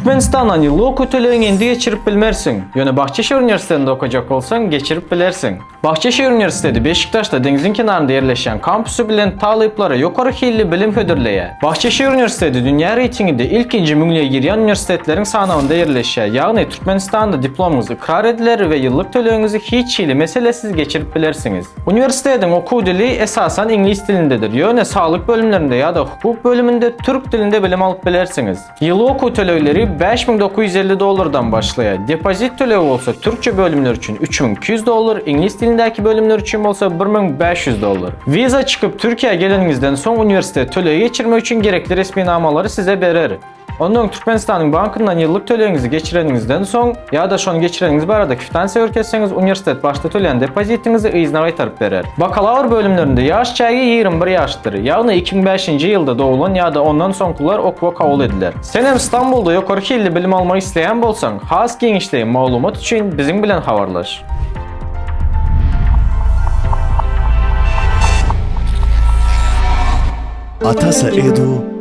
Türkmenistan'dan yıllık oku töleğini endi geçirip bilmersin. Yöne Bahçeşehir Üniversitesi'nde okuyacak olsan geçirip bilersin. Bahçeşehir Üniversitesi Beşiktaş'ta denizin kenarında yerleşen kampüsü bilen talayıplara yukarı hilli bilim hödürleye. Bahçeşehir Üniversitesi dünya reytinginde ilk müňe girýän üniversitetlerin sanawynda yerleşýär. Ýagny Türkmenistan'da diplomuňyzy ikrar ediler ve yıllık töleğinizi hiç hili meselesiz geçirip bilersiniz. Üniversitetin oku dili esasen İngiliz dilindedir. Yöne sağlık bölümlerinde ya da hukuk bölümünde Türk dilinde bilim alıp bilersiniz. Yıllık oku töleğleri $5.950'dan başlaya. Depozit töleği olsa Türkçe bölümler için $3.200, İngiliz dilindeki bölümler için olsa $1.500. Viza çıkıp Türkiye'ye geleningizden son üniversite töleği geçirmek için gerekli resmi namaları size berer. Ondan Türkmenistan'ın bankından yıllık töleğinizi geçireningizden son ya da şonu geçireniniz barada kvitansiya örkerseniz üniversitet başta töleyen depozitinizi ýyzyna qaytaryp berer. Bakalavr bölümlerinde yaş çägi 21 ýaşdyr. Ýagny 2005-nji ýylda doğulan ya da ondan soňkular okuwa kabul ediler. Sen hem İstanbul'da ýokary hilli bilim almak isleýän bolsaň, has geňişli maglumat üçin biziň bilen habarlaş. Atasa Edu